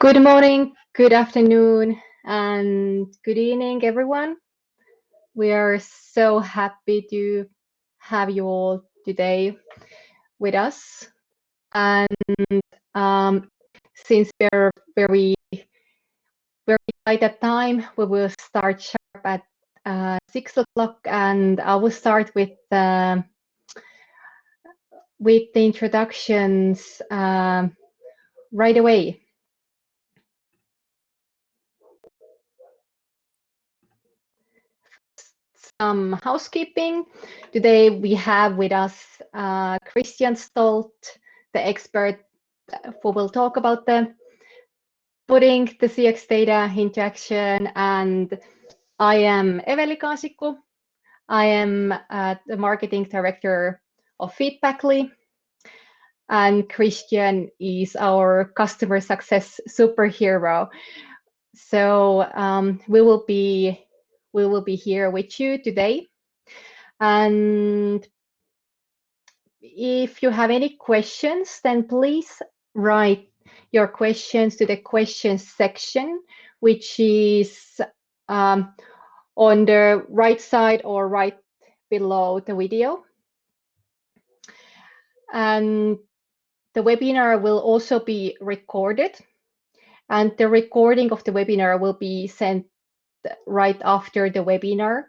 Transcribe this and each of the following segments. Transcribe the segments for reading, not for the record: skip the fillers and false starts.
Good morning, good afternoon, and good evening, everyone. We are so happy to have you all today with us. And um, since we're very tight at time, we will start sharp at 6 o'clock, and I will start with the introductions right away. Some housekeeping. Today we have with us Christian Stolt, the expert who will talk about the putting the CX data into action. And I am Eveli Kaasiku. I am the marketing director of Feedbackly. And Christian is our customer success superhero. So we will be here with you today. And if you have any questions, then please write your questions to the questions section, which is on the right side or right below the video. And the webinar will also be recorded, and the recording of the webinar will be sent right after the webinar,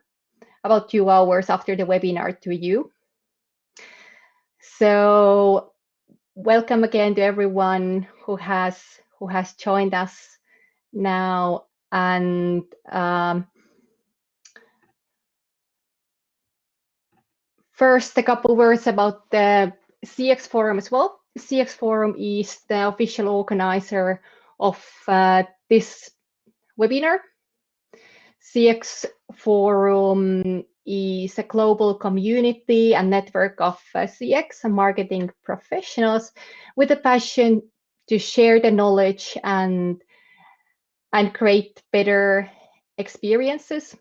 about 2 hours after the webinar to you. So welcome again to everyone who has joined us now. And first, a couple words about the CX Forum as well. CX Forum is the official organizer of this webinar. CX Forum is a global community and network of CX and marketing professionals with a passion to share the knowledge and create better experiences.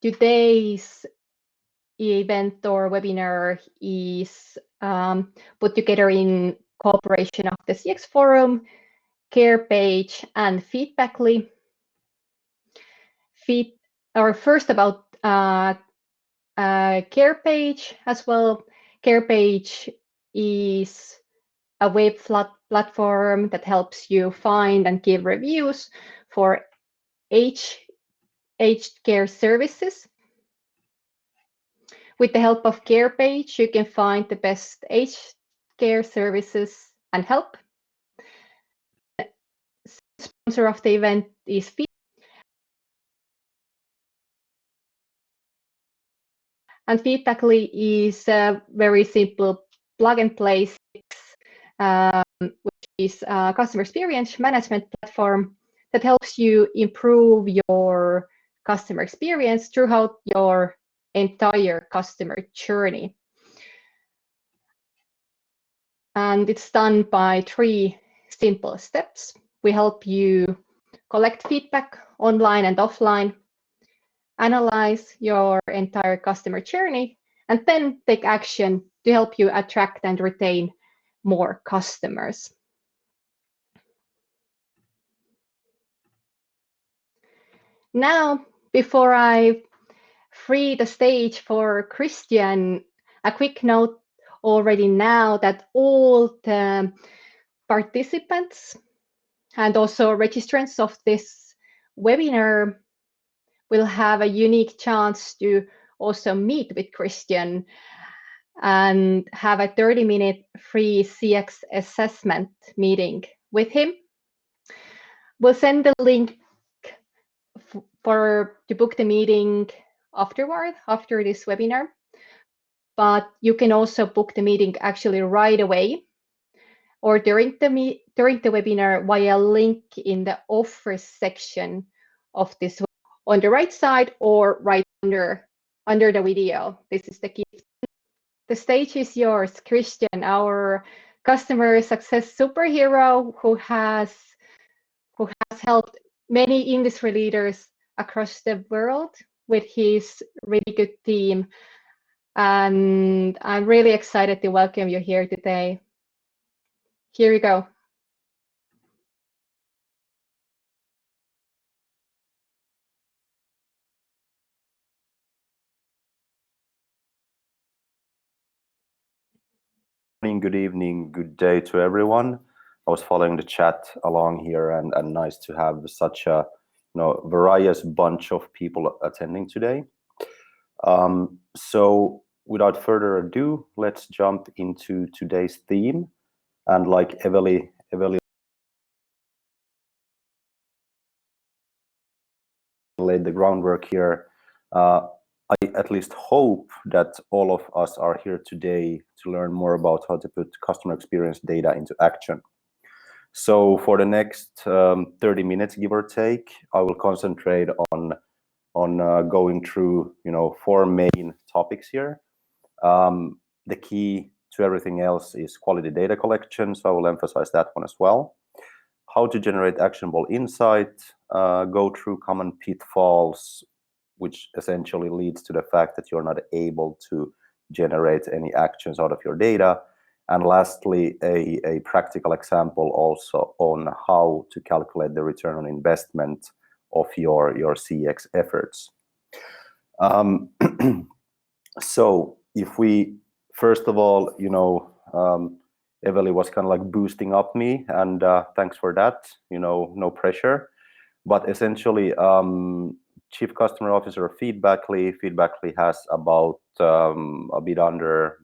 Today's event or webinar is put together in cooperation of the CX Forum, Carepage, and Feedbackly. First about Carepage as well. Carepage is a web platform that helps you find and give reviews for aged care services. With the help of Carepage, you can find the best aged care services and help. Sponsor of the event is Feedbackly. And Feedbackly is a very simple plug-and-play which is a customer experience management platform that helps you improve your customer experience throughout your entire customer journey. And it's done by 3 simple steps. We help you collect feedback online and offline, analyze your entire customer journey, and then take action to help you attract and retain more customers. Now, before I free the stage for Christian, a quick note already now that all the participants and also registrants of this webinar will have a unique chance to also meet with Christian and have a 30-minute free CX assessment meeting with him. We'll send the link to book the meeting after this webinar, but you can also book the meeting actually right away or during the webinar via a link in the offers section of this on the right side or right under the video. This is the key. The stage is yours, Christian, our customer success superhero who has helped many industry leaders across the world with his really good team. And I'm really excited to welcome you here today. Here you go. morning, good evening, good day to everyone. I was following the chat along here, and nice to have such a various bunch of people attending today. So without further ado, let's jump into today's theme. And like Eveli laid the groundwork here, I at least hope that all of us are here today to learn more about how to put customer experience data into action. So for the next 30 minutes, give or take, I will concentrate on going through 4 main topics here. The key to everything else is quality data collection, so I will emphasize that one as well. How to generate actionable insight, go through common pitfalls, which essentially leads to the fact that you're not able to generate any actions out of your data. And lastly, a practical example also on how to calculate the return on investment of your CX efforts. So if we, first of all, Eveli was kind of like boosting up me, and thanks for that, no pressure. But essentially, Chief Customer Officer of Feedbackly has about a bit under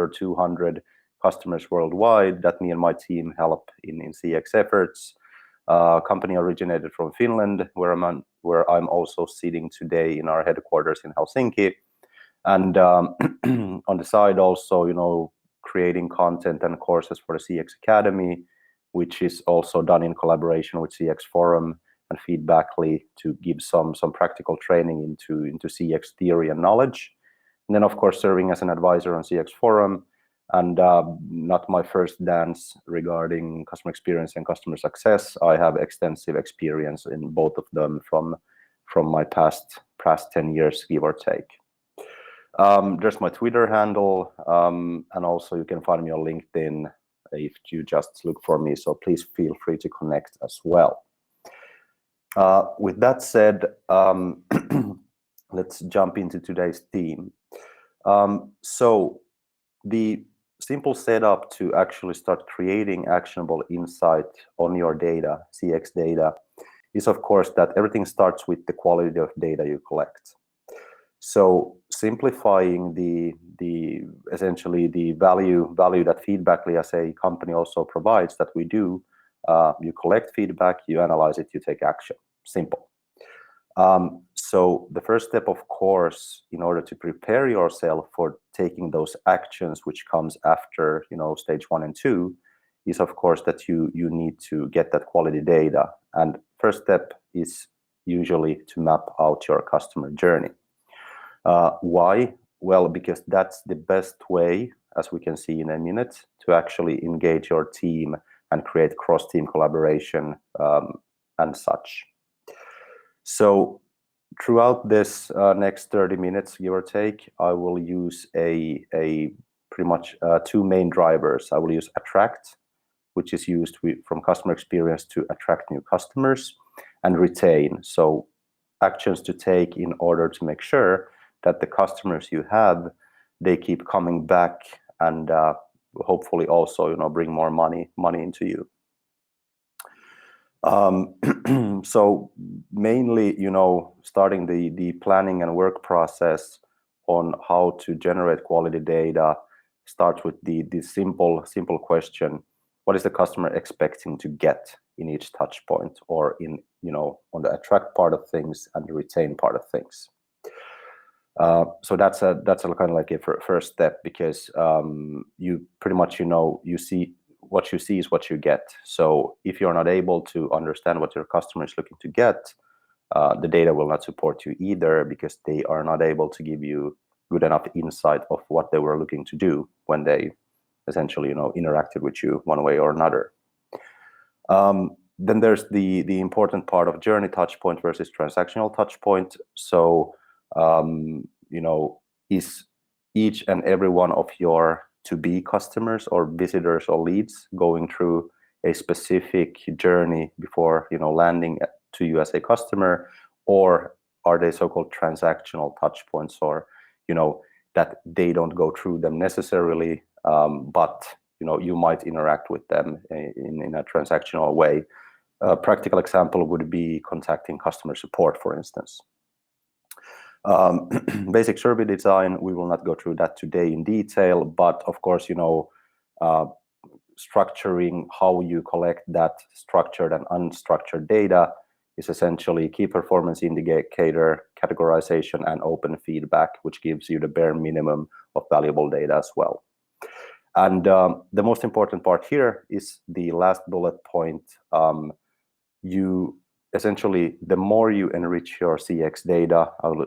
200 customers worldwide that me and my team help in CX efforts. Company originated from Finland, where I'm also sitting today in our headquarters in Helsinki, and on the side also, creating content and courses for the CX Academy, which is also done in collaboration with CX Forum and Feedbackly to give some practical training into CX theory and knowledge. And then, of course, serving as an advisor on CX Forum, and not my first dance regarding customer experience and customer success. I have extensive experience in both of them from my past 10 years, give or take. There's my Twitter handle, and also you can find me on LinkedIn if you just look for me, so please feel free to connect as well. With that said, let's jump into today's theme. So the simple setup to actually start creating actionable insight on your data, CX data, is of course that everything starts with the quality of data you collect. So simplifying the essentially the value that Feedbackly as a company also provides, that we do, you collect feedback, you analyze it, you take action. Simple. So the first step, of course, in order to prepare yourself for taking those actions, which comes after stage 1 and 2, is of course that you need to get that quality data. And first step is usually to map out your customer journey. Why? Well, because that's the best way, as we can see in a minute, to actually engage your team and create cross-team collaboration and such. So throughout this next 30 minutes, give or take, I will use a pretty much 2 main drivers. I will use attract, which is used from customer experience to attract new customers, and retain, so actions to take in order to make sure that the customers you have, they keep coming back and hopefully also bring more money into you. So mainly starting the planning and work process on how to generate quality data starts with the simple question: what is the customer expecting to get in each touch point, or in on the attract part of things and the retain part of things. So that's a kind of like a first step, because you pretty much you see what you see is what you get. So if you're not able to understand what your customer is looking to get, the data will not support you either, because they are not able to give you good enough insight of what they were looking to do when they essentially interacted with you one way or another. Then there's the important part of journey touchpoint versus transactional touchpoint. So is each and every one of your to-be customers or visitors or leads going through a specific journey before landing to you as a customer, or are they so-called transactional touch points, or that they don't go through them necessarily, but you might interact with them in a transactional way. A practical example would be contacting customer support, for instance. Basic survey design, we will not go through that today in detail, but of course, structuring how you collect that structured and unstructured data is essentially key performance indicator, categorization, and open feedback, which gives you the bare minimum of valuable data as well. And the most important part here is the last bullet point. You essentially, the more you enrich your CX data, I'll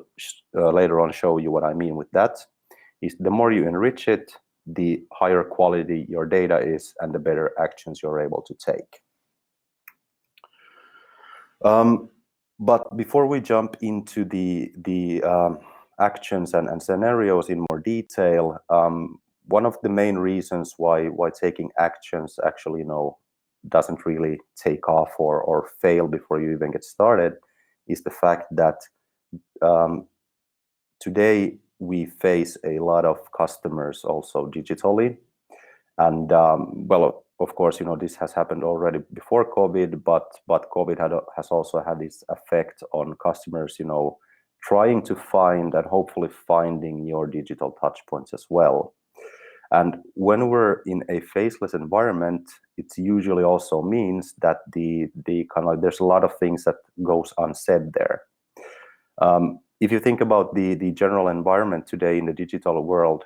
later on show you what I mean with that, is the more you enrich it, the higher quality your data is and the better actions you're able to take. But before we jump into the actions and scenarios in more detail, one of the main reasons why taking actions actually doesn't really take off or fail before you even get started is the fact that today we face a lot of customers also digitally. And well, of course, this has happened already before COVID, but COVID has also had its effect on customers, trying to find and hopefully finding your digital touch points as well. And when we're in a faceless environment, it usually also means that the kind of like there's a lot of things that goes unsaid there. If you think about the general environment today in the digital world,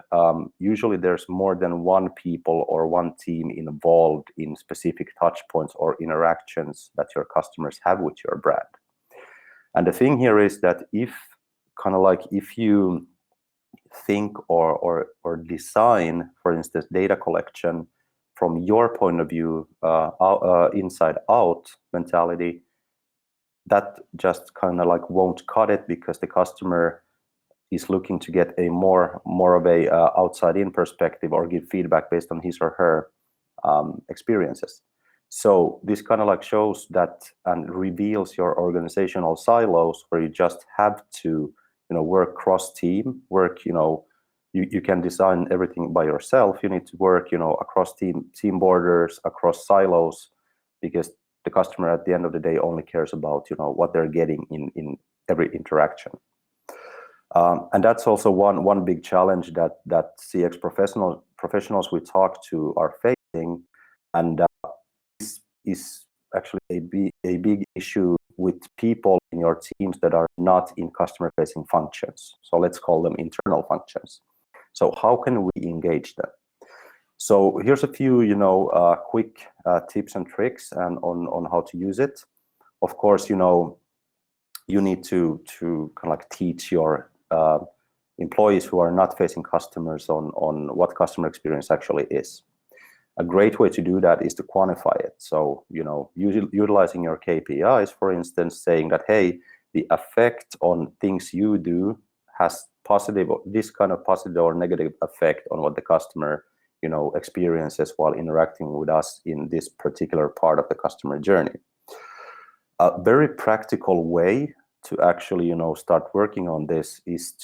usually there's more than one people or one team involved in specific touch points or interactions that your customers have with your brand. And the thing here is that if you think or design, for instance, data collection from your point of view, inside out mentality, that just kind of like won't cut it, because the customer is looking to get a more of a outside in perspective or give feedback based on his or her experiences. So this kind of like shows that and reveals your organizational silos, where you just have to work cross team work. You can design everything by yourself. You need to work across team borders, across silos, because the customer at the end of the day only cares about what they're getting in every interaction. And that's also one big challenge that CX professionals we talk to are facing, and this is actually a big issue with people in your teams that are not in customer facing functions. So let's call them internal functions. So how can we engage them? So here's a few quick tips and tricks and on how to use it. Of course, you need to kind of like teach your employees who are not facing customers on what customer experience actually is. A great way to do that is to quantify it. So, utilizing your KPIs, for instance, saying that, hey, the effect on things you do has this kind of positive or negative effect on what the customer, experiences while interacting with us in this particular part of the customer journey. A very practical way to actually, start working on this is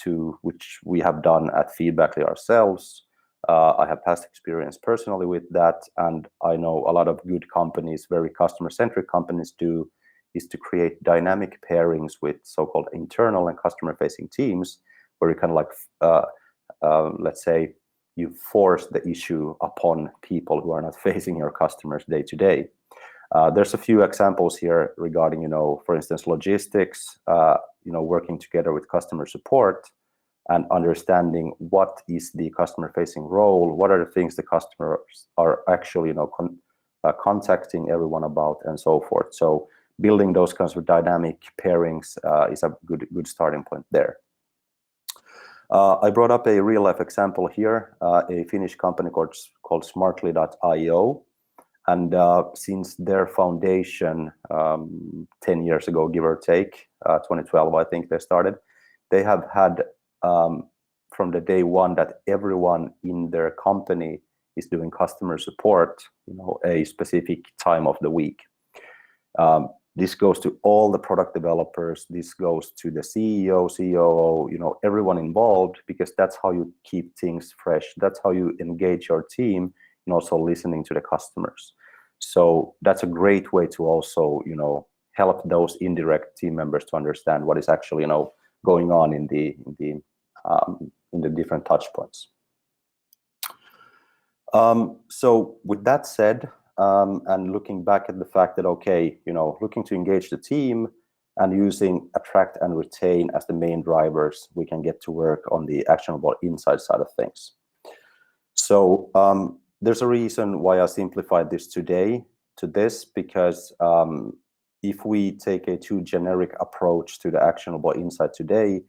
which we have done at Feedbackly ourselves. I have past experience personally with that, and I know a lot of good companies, very customer-centric companies is to create dynamic pairings with so-called internal and customer-facing teams, where you kind of like, let's say, you force the issue upon people who are not facing your customers day to day. There's a few examples here regarding, for instance, logistics, working together with customer support, and understanding what is the customer-facing role, what are the things the customers are actually, contacting everyone about, and so forth. So building those kinds of dynamic pairings is a good starting point there. I brought up a real-life example here, a Finnish company called Smartly.io, and since their foundation 10 years ago, give or take, 2012, I think they started, they have had from the day one that everyone in their company is doing customer support, a specific time of the week. This goes to all the product developers. This goes to the CEO, COO, everyone involved, because that's how you keep things fresh. That's how you engage your team, and also listening to the customers. So that's a great way to also, help those indirect team members to understand what is actually, going on in the different touch points. So with that said, and looking back at the fact that, okay, looking to engage the team and using attract and retain as the main drivers, we can get to work on the actionable insight side of things. So there's a reason why I simplified this today to this, because if we take a too generic approach to the actionable insight today,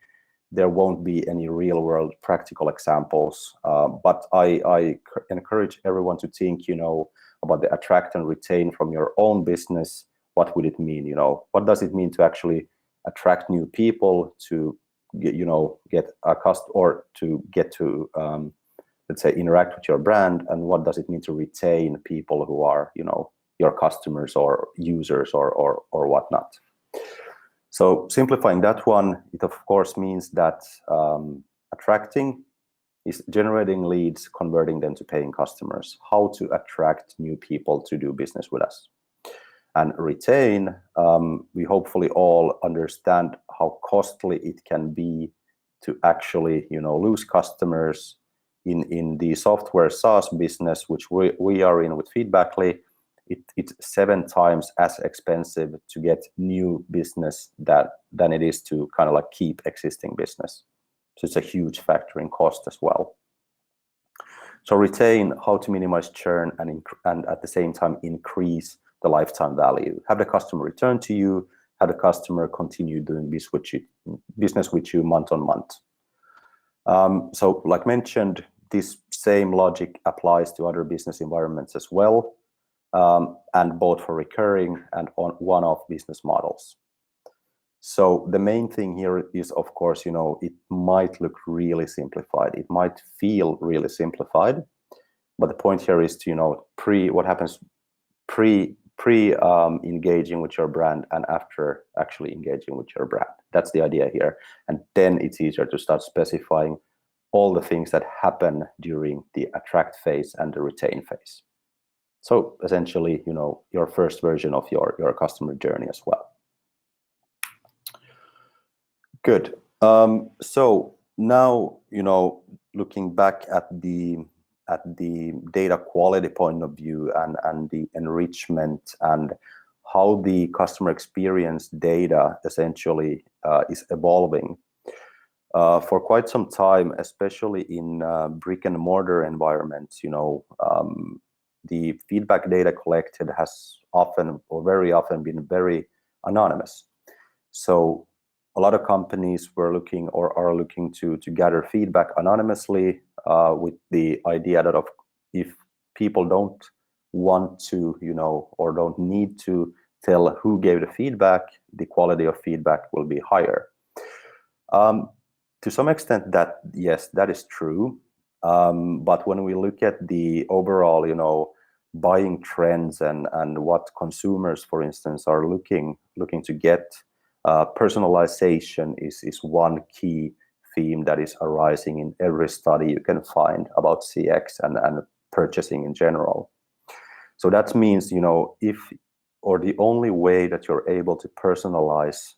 there won't be any real world practical examples. But I encourage everyone to think, about the attract and retain from your own business. What would it mean? What does it mean to actually attract new people to get a customer, or to get to, let's say, interact with your brand? And what does it mean to retain people who are, your customers or users or whatnot? So simplifying that one, it of course means that attracting is generating leads, converting them to paying customers. How to attract new people to do business with us. And retain, we hopefully all understand how costly it can be to actually, lose customers in the software SaaS business, which we are in with Feedbackly. It's 7 times as expensive to get new business than it is to kind of like keep existing business. So it's a huge factor in cost as well. So retain, how to minimize churn and at the same time increase the lifetime value. Have the customer return to you, have the customer continue doing business with you month on month. So like mentioned, this same logic applies to other business environments as well, and both for recurring and on one-off business models. So the main thing here is, of course, it might look really simplified. It might feel really simplified, but the point here is to, what happens pre engaging with your brand and after actually engaging with your brand. That's the idea here. And then it's easier to start specifying all the things that happen during the attract phase and the retain phase. So essentially, your first version of your customer journey as well. Good. So now, looking back at the data quality point of view and the enrichment and how the customer experience data essentially is evolving. For quite some time, especially in brick and mortar environments, the feedback data collected has often or very often been very anonymous. So a lot of companies were looking or are looking to gather feedback anonymously, with the idea that if people don't want to, or don't need to tell who gave the feedback, the quality of feedback will be higher. To some extent, yes, that is true. But when we look at the overall, buying trends and what consumers, for instance, are looking to get, personalization is one key theme that is arising in every study you can find about CX and purchasing in general. So that means, the only way that you're able to personalize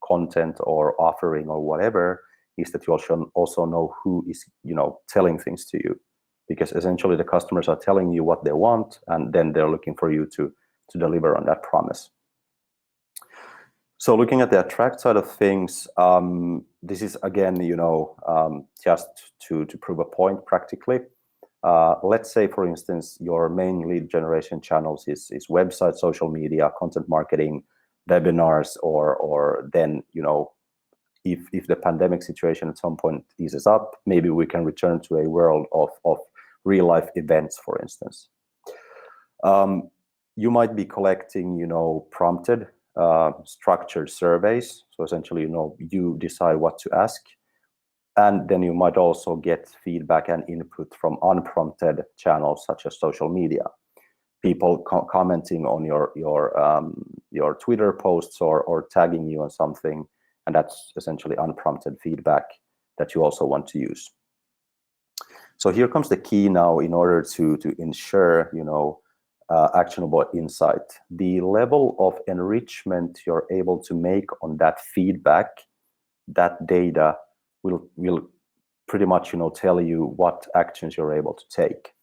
content or offering or whatever is that you also know who is, telling things to you, because essentially the customers are telling you what they want, and then they're looking for you to deliver on that promise. So looking at the attract side of things, this is again, just to prove a point practically. Let's say, for instance, your main lead generation channels is website, social media, content marketing, webinars, or then, if the pandemic situation at some point eases up, maybe we can return to a world of real life events, for instance. You might be collecting, prompted, structured surveys. So essentially, you decide what to ask. And then you might also get feedback and input from unprompted channels such as social media. people commenting on your Twitter posts or tagging you on something, and that's essentially unprompted feedback that you also want to use. So here comes the key now in order to ensure, actionable insight. The level of enrichment you're able to make on that feedback, that data will pretty much, tell you what actions you're able to take.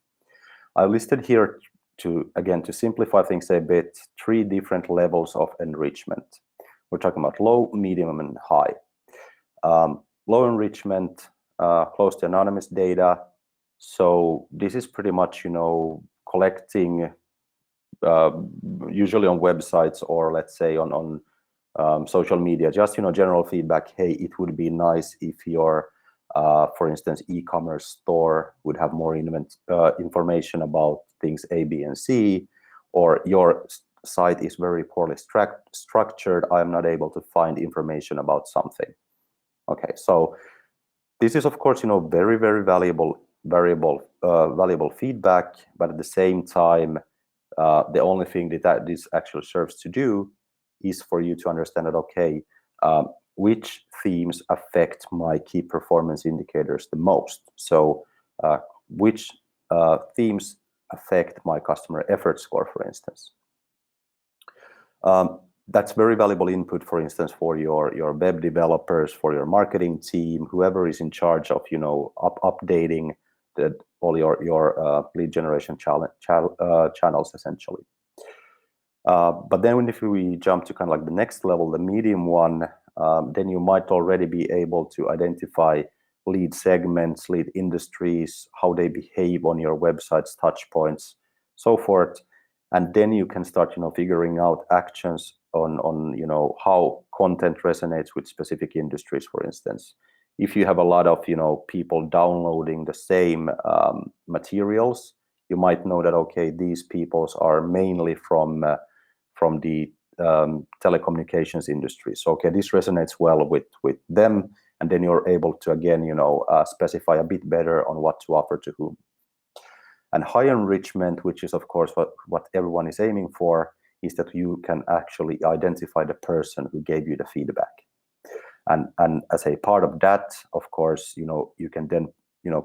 I listed here to simplify things a bit, 3 different levels of enrichment. We're talking about low, medium, and high. Low enrichment, close to anonymous data. So this is pretty much, collecting usually on websites or let's say on social media, just general feedback. Hey, it would be nice if your, for instance, e-commerce store would have more information about things A, B, and C, or your site is very poorly structured. I'm not able to find information about something. Okay, so this is of course very, very valuable feedback, but at the same time, the only thing that this actually serves to do is for you to understand that, okay, which themes affect my key performance indicators the most. So which themes affect my customer effort score, for instance. That's very valuable input, for instance, for your web developers, for your marketing team, whoever is in charge of updating all your lead generation channels, essentially. But then if we jump to kind of like the next level, the medium one, then you might already be able to identify lead segments, lead industries, how they behave on your website's touch points, so forth. And then you can start, figuring out actions on how content resonates with specific industries, for instance. If you have a lot of, people downloading the same materials, you might know that, okay, these peoples are mainly from the telecommunications industry. So, okay, this resonates well with them. And then you're able to, again, specify a bit better on what to offer to whom. And high enrichment, which is, of course, what everyone is aiming for, is that you can actually identify the person who gave you the feedback. And as a part of that, of course, you can then,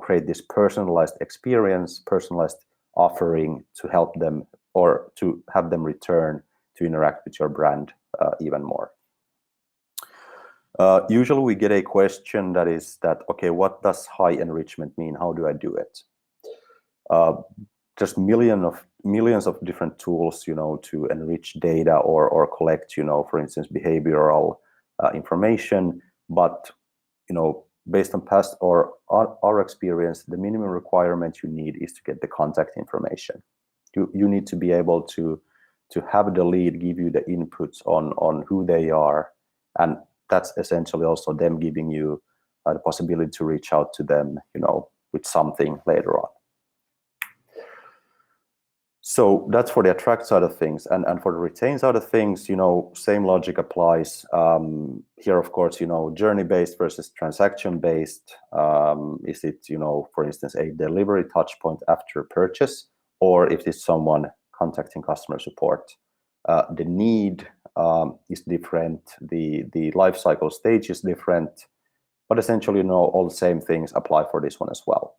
create this personalized experience, personalized offering to help them or to have them return to interact with your brand even more. Usually we get a question that is that, okay, what does high enrichment mean? How do I do it? Just millions of different tools, to enrich data or collect, for instance, behavioral information. But, based on past or our experience, the minimum requirement you need is to get the contact information. You need to be able to have the lead give you the inputs on who they are, and that's essentially also them giving you the possibility to reach out to them, with something later on. So that's for the attract side of things, and for the retain side of things, same logic applies. Here, of course, journey-based versus transaction-based. Is it, for instance, a delivery touch point after purchase, or if it's someone contacting customer support? The need is different. The life cycle stage is different, but essentially, all the same things apply for this one as well.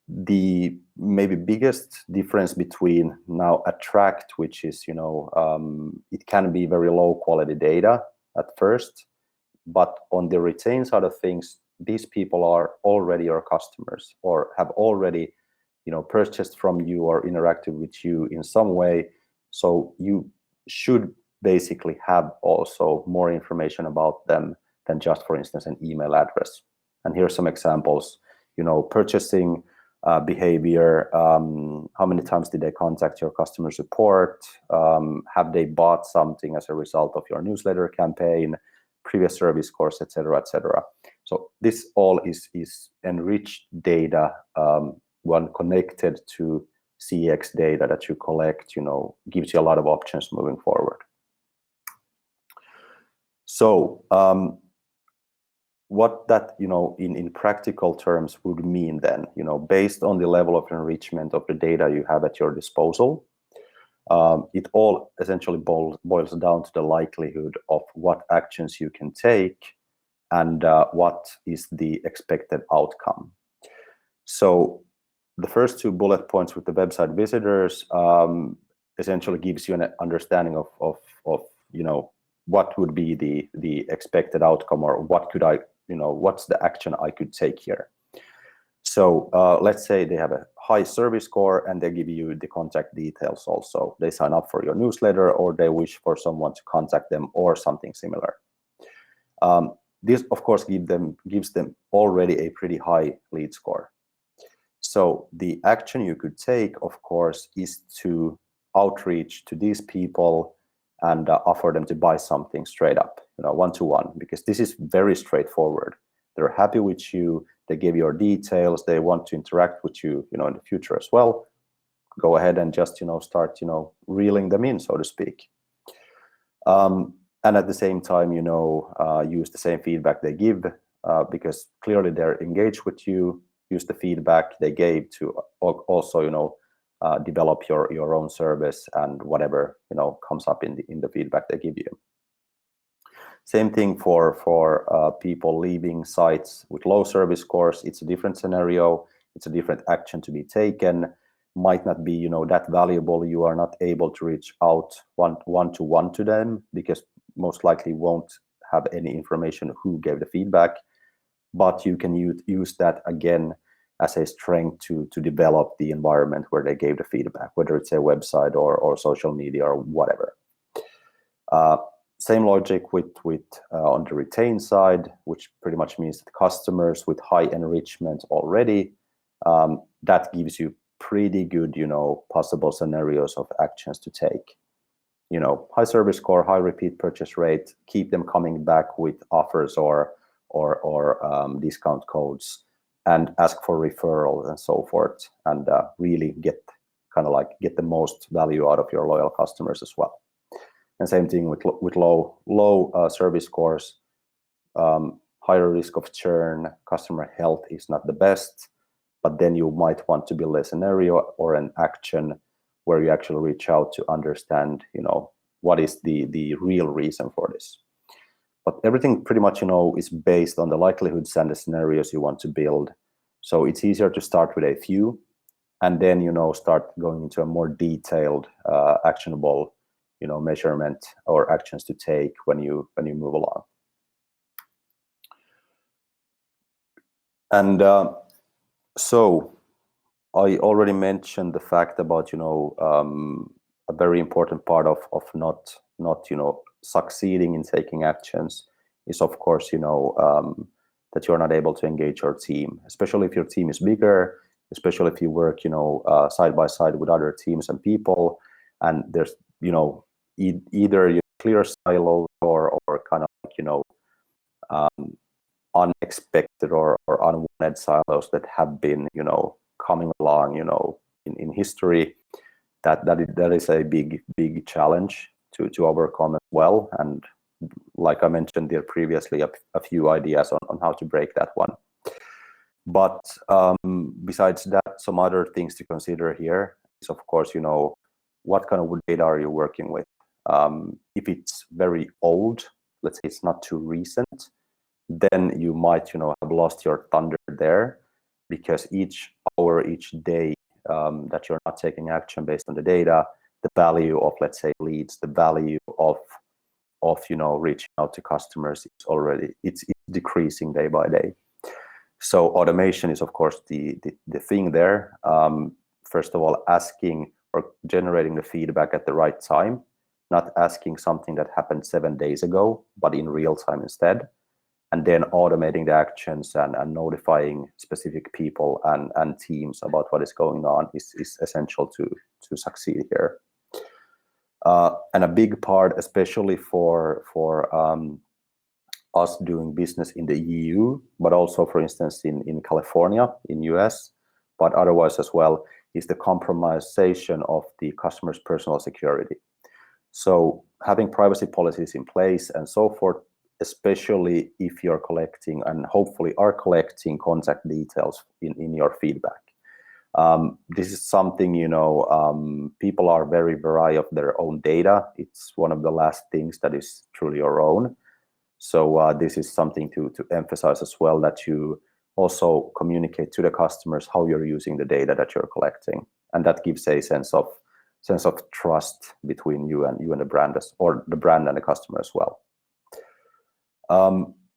The maybe biggest difference between now attract, which is, it can be very low quality data at first, but on the retain side of things, these people are already your customers or have already, purchased from you or interacted with you in some way. So you should basically have also more information about them than just, for instance, an email address. And here are some examples, purchasing behavior, how many times did they contact your customer support, have they bought something as a result of your newsletter campaign, previous service course, etc., etc. So this all is enriched data, when connected to CX data that you collect, gives you a lot of options moving forward. So what that, in practical terms would mean then, based on the level of enrichment of the data you have at your disposal, it all essentially boils down to the likelihood of what actions you can take and what is the expected outcome. So the first 2 bullet points with the website visitors essentially gives you an understanding of what would be the expected outcome, or what could I, what's the action I could take here. So let's say they have a high service score and they give you the contact details also. They sign up for your newsletter, or they wish for someone to contact them, or something similar. This, of course, gives them already a pretty high lead score. So the action you could take, of course, is to outreach to these people and offer them to buy something straight up, one-to-one, because this is very straightforward. They're happy with you. They give your details. They want to interact with you, in the future as well. Go ahead and just, start, reeling them in, so to speak. And at the same time, use the same feedback they give, because clearly they're engaged with you. Use the feedback they gave to also, develop your own service and whatever, comes up in the feedback they give you. Same thing for people leaving sites with low service scores. It's a different scenario. It's a different action to be taken. Might not be, that valuable. You are not able to reach out one-to-one to them, because most likely won't have any information who gave the feedback. But you can use that again as a strength to develop the environment where they gave the feedback, whether it's a website or social media or whatever. Same logic with on the retain side, which pretty much means that customers with high enrichment already, that gives you pretty good, possible scenarios of actions to take. High service score, high repeat purchase rate, keep them coming back with offers or discount codes, and ask for referrals and so forth, and really get the most value out of your loyal customers as well. And same thing with low service scores, higher risk of churn, customer health is not the best, but then you might want to build a scenario or an action where you actually reach out to understand, what is the real reason for this. But everything pretty much, is based on the likelihoods and the scenarios you want to build. So it's easier to start with a few, and then, start going into a more detailed, actionable, measurement or actions to take when you move along. And so I already mentioned the fact about, a very important part of not succeeding in taking actions is, of course, that you're not able to engage your team, especially if your team is bigger, especially if you work, side by side with other teams and people, and there's, either clear silos or kind of unexpected or unwanted silos that have been, coming along, in history. That is a big challenge to overcome as well. And like I mentioned there previously, a few ideas on how to break that one. But besides that, some other things to consider here is, of course, what kind of data are you working with? If it's very old, let's say it's not too recent, then you might, have lost your thunder there, because each hour, each day that you're not taking action based on the data, the value of, let's say, leads, the value of reaching out to customers it's decreasing day by day. So automation is, of course, the thing there. First of all, asking or generating the feedback at the right time, not asking something that happened 7 days ago, but in real time instead. And then automating the actions and notifying specific people and teams about what is going on is essential to succeed here. And a big part, especially for us doing business in the EU, but also, for instance, in California, in US, but otherwise as well, is the compromisation of the customer's personal security. So having privacy policies in place and so forth especially if you're collecting and hopefully are collecting contact details in your feedback. This is something, people are very wary of their own data. It's one of the last things that is truly your own. So this is something to emphasize as well, that you also communicate to the customers how you're using the data that you're collecting, and that gives a sense of trust between you and the brand, or the brand and the customer as well.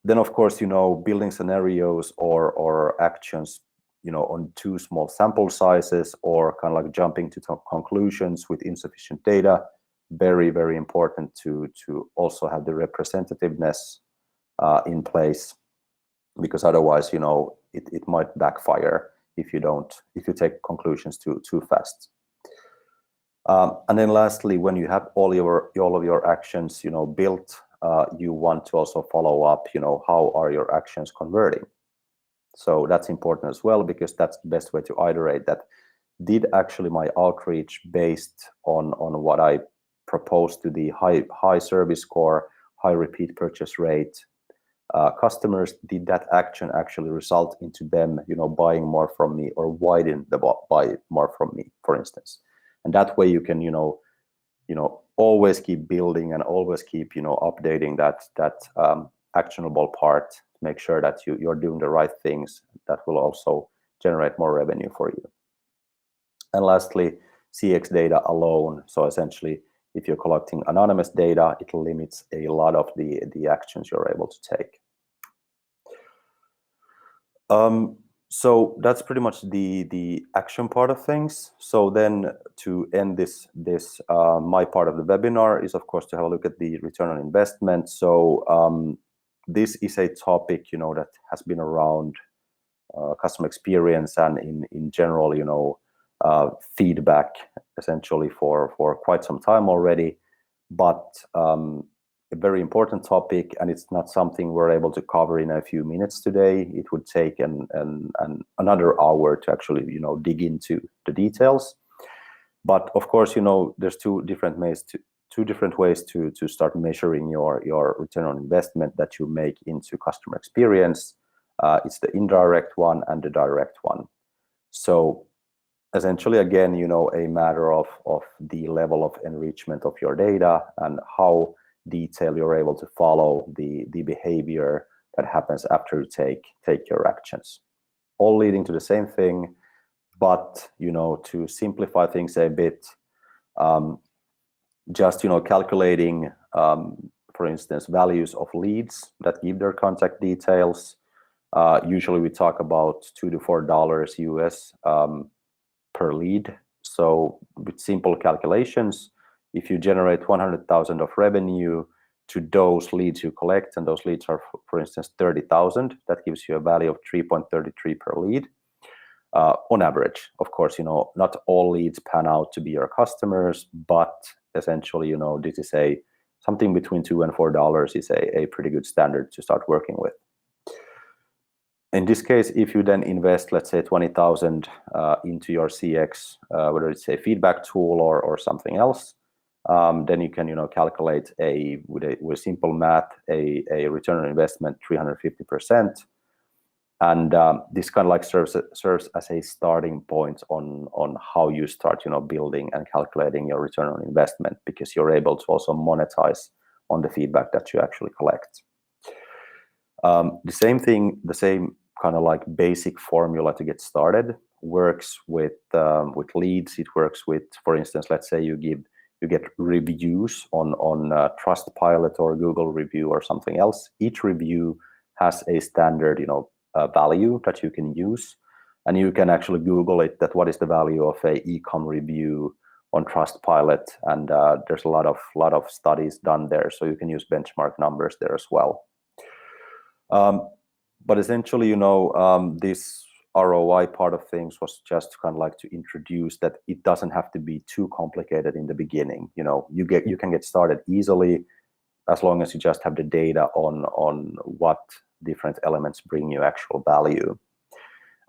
Then of course, building scenarios or actions, on too small sample sizes, or kind of like jumping to conclusions with insufficient data. Very, very important to also have the representativeness in place, because otherwise, it might backfire if you take conclusions too fast. And then lastly, when you have all of your actions, built, you want to also follow up, how are your actions converting? So that's important as well, because that's the best way to iterate that. Did actually my outreach based on what I proposed to the high service score, high repeat purchase rate customers, did that action actually result into them, buying more from me, or widen the buy more from me, for instance? And that way you can, always keep building and always keep, updating that actionable part to make sure that you're doing the right things that will also generate more revenue for you. And lastly, CX data alone. So essentially, if you're collecting anonymous data, it limits a lot of the actions you're able to take. So that's pretty much the action part of things. So then to end this my part of the webinar is, of course, to have a look at the return on investment. So this is a topic, that has been around customer experience and in general, feedback essentially for quite some time already, but a very important topic, and it's not something we're able to cover in a few minutes today. It would take another hour to actually dig into the details. But of course, there's two different ways to start measuring your return on investment that you make into customer experience. It's the indirect one and the direct one. So essentially, again, a matter of the level of enrichment of your data and how detailed you're able to follow the behavior that happens after you take your actions, all leading to the same thing. But to simplify things a bit, just calculating, for instance, values of leads that give their contact details. Usually we talk about $2 to $4 US per lead. So with simple calculations, if you generate 100,000 of revenue to those leads you collect, and those leads are, for instance, 30,000, that gives you a value of 3.33 per lead on average. Of course, not all leads pan out to be your customers, but essentially, this is something between $2 and $4 is a pretty good standard to start working with. In this case, if you then invest, let's say, 20,000 into your CX, whether it's a feedback tool or something else, then you can, calculate with simple math a return on investment 350%, and this kind of like serves as a starting point on how you start, building and calculating your return on investment, because you're able to also monetize on the feedback that you actually collect. The same kind of like basic formula to get started works with leads. It works with, for instance, let's say you get reviews on Trustpilot or Google review or something else. Each review has a standard, value that you can use, and you can actually Google it, that what is the value of a e-com review on Trustpilot, and there's a lot of studies done there, so you can use benchmark numbers there as well. But essentially, this ROI part of things was just kind of like to introduce that it doesn't have to be too complicated in the beginning. You can get started easily as long as you just have the data on what different elements bring you actual value.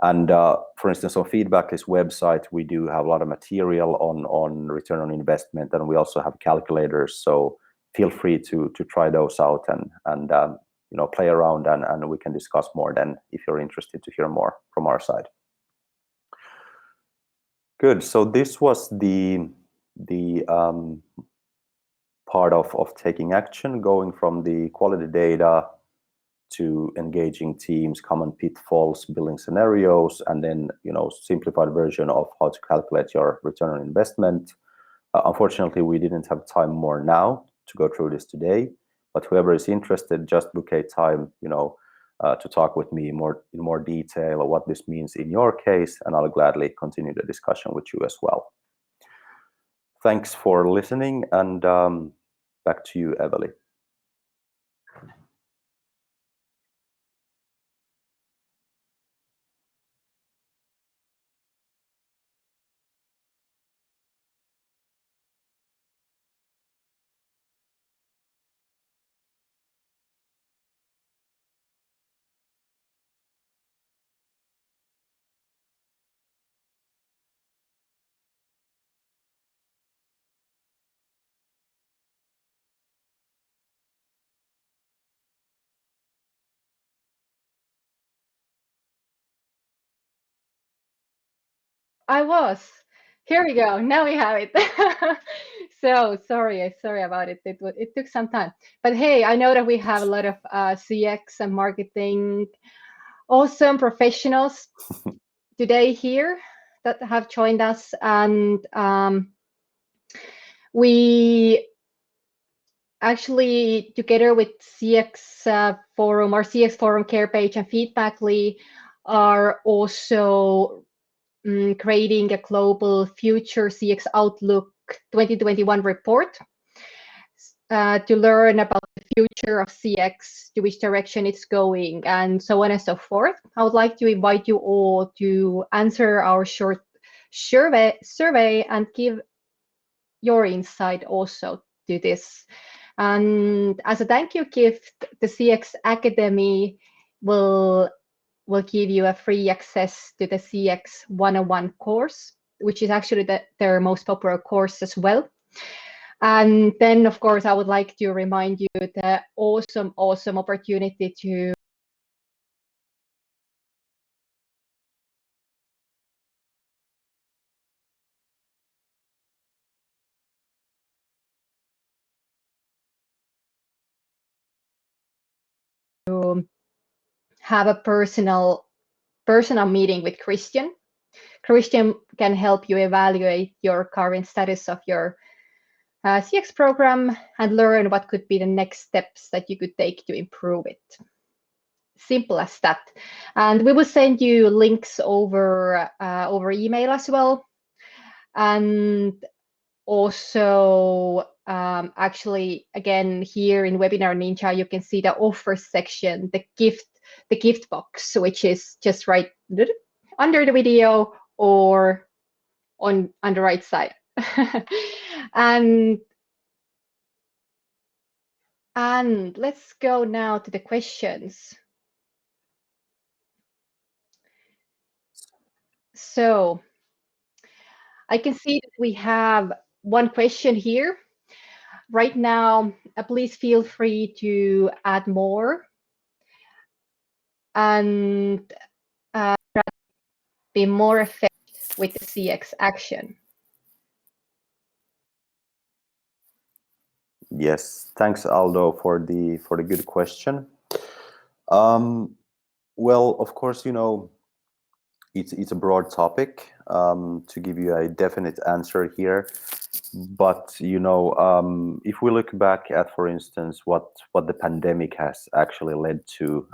And for instance, on Feedbacklist website, we do have a lot of material on return on investment, and we also have calculators. So feel free to try those out and play around, and we can discuss more then if you're interested to hear more from our side. Good. So this was the part of taking action, going from the quality data to engaging teams, common pitfalls, building scenarios, and then simplified version of how to calculate your return on investment. Unfortunately, we didn't have time more now to go through this today, but whoever is interested, just book a time, to talk with me in more detail of what this means in your case, and I'll gladly continue the discussion with you as well. Thanks for listening, and back to you, Eveli. I was. Here we go. Now we have it. So sorry about it. It took some time. But hey, I know that we have a lot of CX and marketing awesome professionals today here that have joined us, and we actually, together with CX Forum or CX Forum Carepage and Feedbackly, are also creating a global future CX Outlook 2021 report to learn about the future of CX, to which direction it's going, and so on and so forth. I would like to invite you all to answer our short survey and give your insight also to this. And as a thank you gift, the CX Academy will give you a free access to the CX 101 course, which is actually their most popular course as well. And then, of course, I would like to remind you the awesome opportunity to have a personal meeting with Christian. Christian can help you evaluate your current status of your CX program and learn what could be the next steps that you could take to improve it. Simple as that. And we will send you links over email as well. And also, actually, again, here in Webinar Ninja, you can see the offer section, the gift box, which is just right under the video or on the right side. and let's go now to the questions. So I can see that we have one question here right now. Please feel free to add more and be more effective with the CX action. Yes, thanks, Aldo, for the good question. Well, of course, it's a broad topic to give you a definite answer here. But if we look back at, for instance, what the pandemic has actually led to,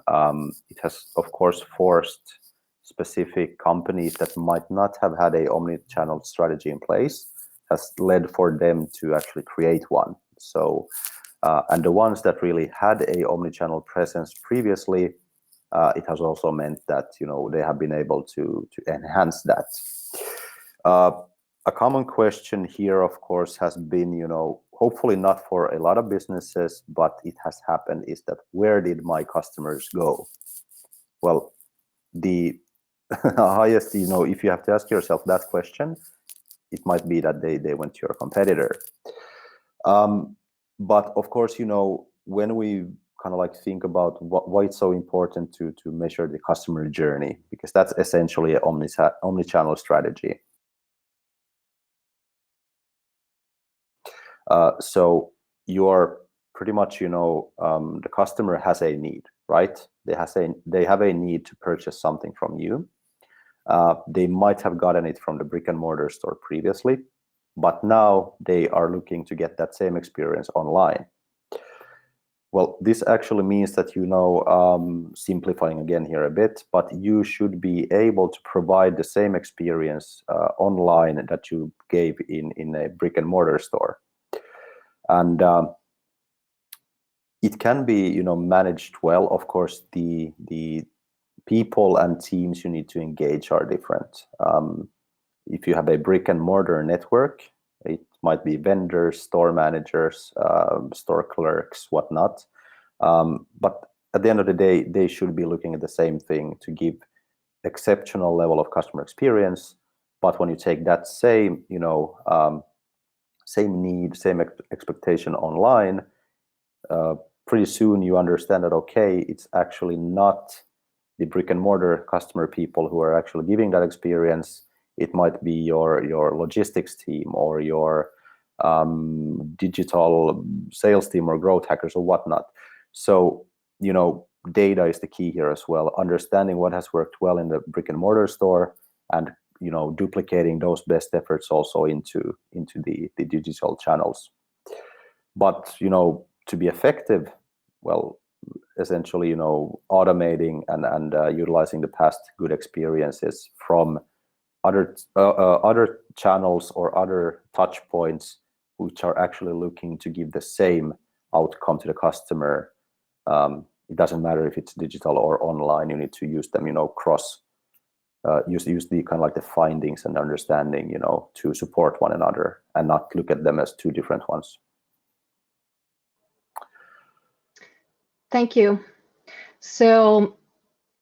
it has, of course, forced specific companies that might not have had a omni-channel strategy in place, has led for them to actually create one. So, and the ones that really had a omni-channel presence previously, it has also meant that they have been able to enhance that. A common question here, of course, has been, hopefully not for a lot of businesses, but it has happened, is that where did my customers go? Well, the highest, if you have to ask yourself that question, it might be that they went to your competitor. But of course, when we kind of like think about why it's so important to measure the customer journey, because that's essentially an omni-channel strategy. So you're pretty much, the customer has a need, right? They have a need to purchase something from you. They might have gotten it from the brick and mortar store previously, but now they are looking to get that same experience online. Well, this actually means that, simplifying again here a bit, but you should be able to provide the same experience online that you gave in a brick and mortar store. And it can be, managed well. Of course, the people and teams you need to engage are different. If you have a brick and mortar network, it might be vendors, store managers, store clerks, whatnot. But at the end of the day, they should be looking at the same thing to give exceptional level of customer experience. But when you take that same, same need, same expectation online, pretty soon you understand that, okay, it's actually not the brick and mortar customer people who are actually giving that experience. It might be your logistics team or your digital sales team or growth hackers or whatnot. So, data is the key here as well. Understanding what has worked well in the brick and mortar store and, duplicating those best efforts also into the digital channels. But, to be effective, well, essentially, automating and utilizing the past good experiences from other channels or other touch points, which are actually looking to give the same outcome to the customer. It doesn't matter if it's digital or online. You need to use them, use the kind of like the findings and understanding, to support one another and not look at them as two different ones. Thank you. So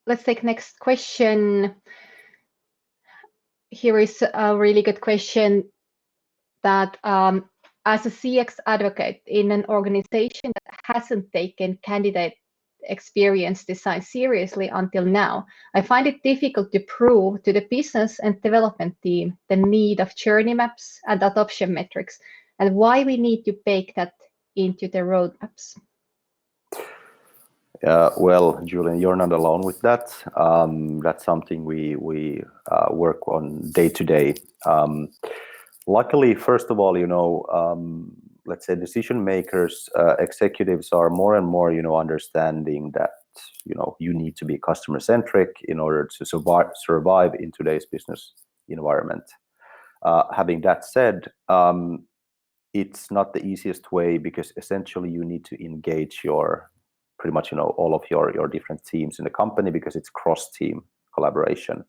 let's take next question. Here is a really good question that as a CX advocate in an organization that hasn't taken candidate experience design seriously until now, I find it difficult to prove to the business and development team the need of journey maps and adoption metrics and why we need to bake that into the roadmaps. Well, Julian, you're not alone with that. That's something we work on day to day. Luckily, first of all, let's say decision makers, executives are more and more, understanding that, you need to be customer centric in order to survive in today's business environment. Having that said, it's not the easiest way because essentially you need to engage your pretty much, all of your different teams in the company because it's cross-team collaboration.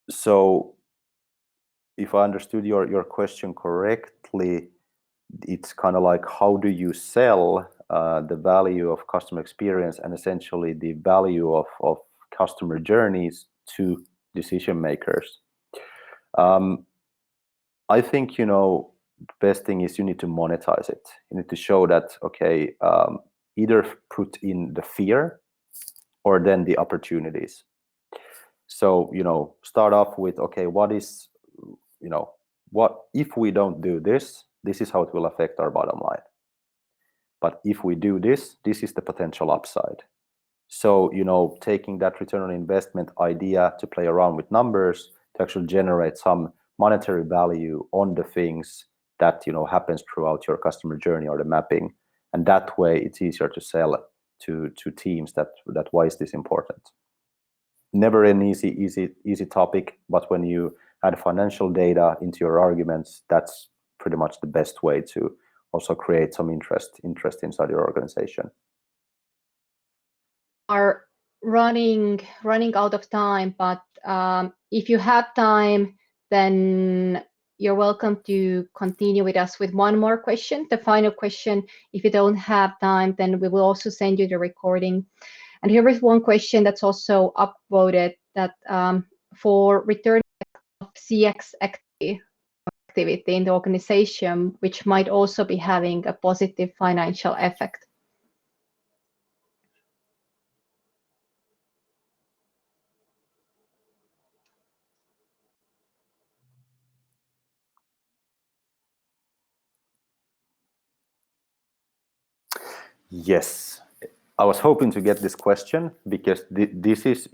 So if I understood your question correctly, it's kind of like, how do you sell the value of customer experience and essentially the value of customer journeys to decision makers? I think, the best thing is you need to monetize it. You need to show that, okay, either put in the fear or then the opportunities. So, start off with, okay, what is, what if we don't do this, this is how it will affect our bottom line. But if we do this, this is the potential upside. So, taking that return on investment idea to play around with numbers to actually generate some monetary value on the things that happens throughout your customer journey or the mapping, and that way it's easier to sell to teams that why is this important. Never an easy topic, but when you add financial data into your arguments, that's pretty much the best way to also create some interest inside your organization. Are running out of time, but if you have time, then you're welcome to continue with us with one more question, the final question. If you don't have time, then we will also send you the recording. And here is one question that's also upvoted, that for return of CX activity activity in the organization, which might also be having a positive financial effect. Yes, I was hoping to get this question because this is,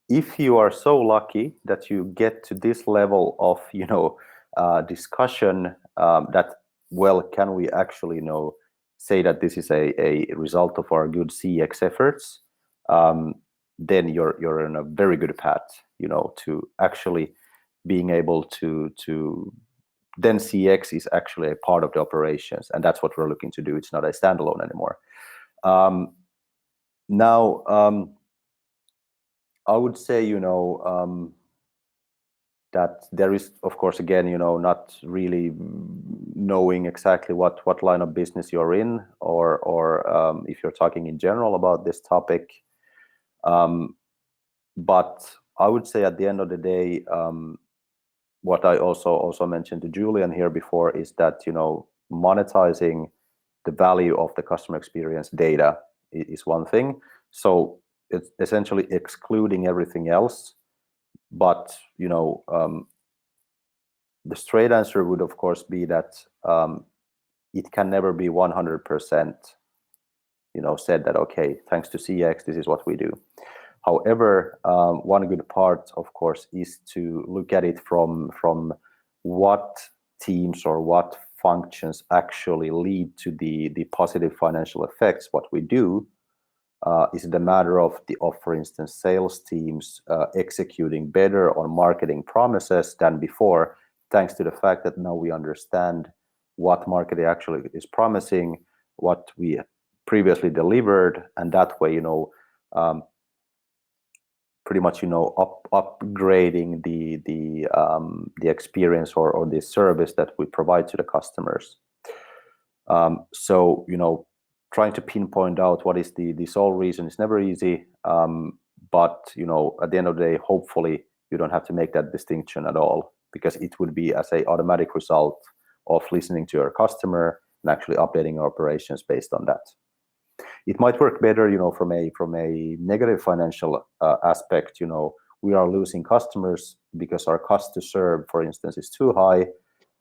if you are so lucky that you get to this level of discussion, that, well, can we actually say that this is a result of our good CX efforts, then you're in a very good path, to actually being able to then CX is actually a part of the operations, and that's what we're looking to do. It's not a standalone anymore. Now, I would say, that there is, of course, again, not really knowing exactly what line of business you're in, or if you're talking in general about this topic. But I would say at the end of the day, what I also mentioned to Julian here before is that, monetizing the value of the customer experience data is one thing. So it's essentially excluding everything else. But, the straight answer would, of course, be that it can never be 100%, said that, okay, thanks to CX, this is what we do. However, one good part, of course, is to look at it from what teams or what functions actually lead to the positive financial effects. What we do is the matter of for instance, sales teams executing better on marketing promises than before, thanks to the fact that now we understand what marketing actually is promising, what we previously delivered, and that way, pretty much, upgrading the experience or the service that we provide to the customers. So, trying to pinpoint out what is the sole reason is never easy. But, at the end of the day, hopefully you don't have to make that distinction at all, because it would be as a automatic result of listening to your customer and actually updating your operations based on that. It might work better, from a negative financial aspect. We are losing customers because our cost to serve, for instance, is too high,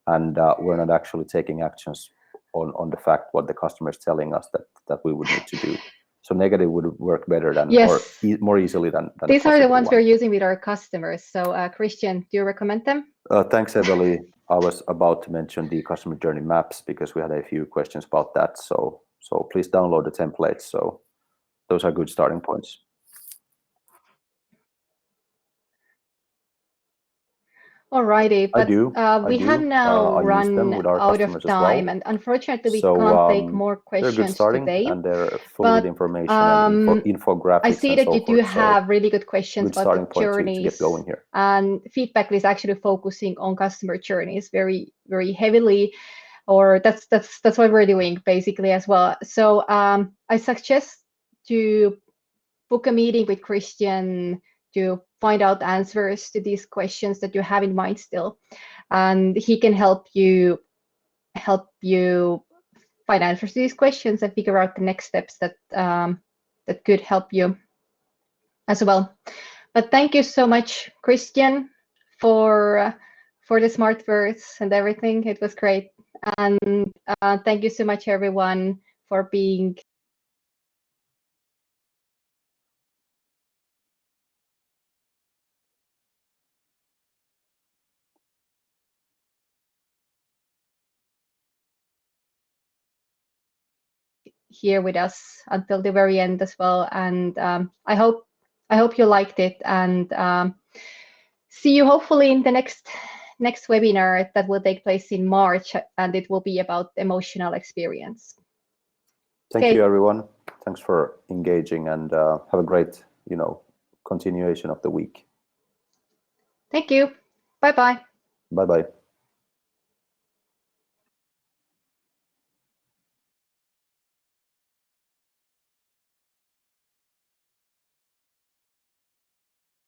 and we're not actually taking actions on the fact what the customer is telling us that we would need to do. So negative would work better than, yes, or more easily than these are the ones one. we're using with our customers. So Christian, do you recommend them? Thanks, Eveli. I was about to mention the customer journey maps because we had a few questions about that. So please download the templates. So those are good starting points. Alrighty, but we have now run out of time, and unfortunately we can't take more questions today. And they're full with information and infographics. I see that you do have really good questions about the journeys, to get going here. And feedback is actually focusing on customer journeys very, very heavily, or that's what we're doing basically as well. So I suggest to book a meeting with Christian to find out answers to these questions that you have in mind still, and he can help you find answers to these questions and figure out the next steps that that could help you as well. But thank you so much, Christian, for the smart words and everything. It was great, and thank you so much, everyone, for being here with us until the very end as well. And I hope you liked it, and see you hopefully in the next webinar that will take place in March, and it will be about emotional experience. Thank you, everyone. Thanks for engaging, and have a great, continuation of the week. Thank you. Bye-bye. Bye-bye.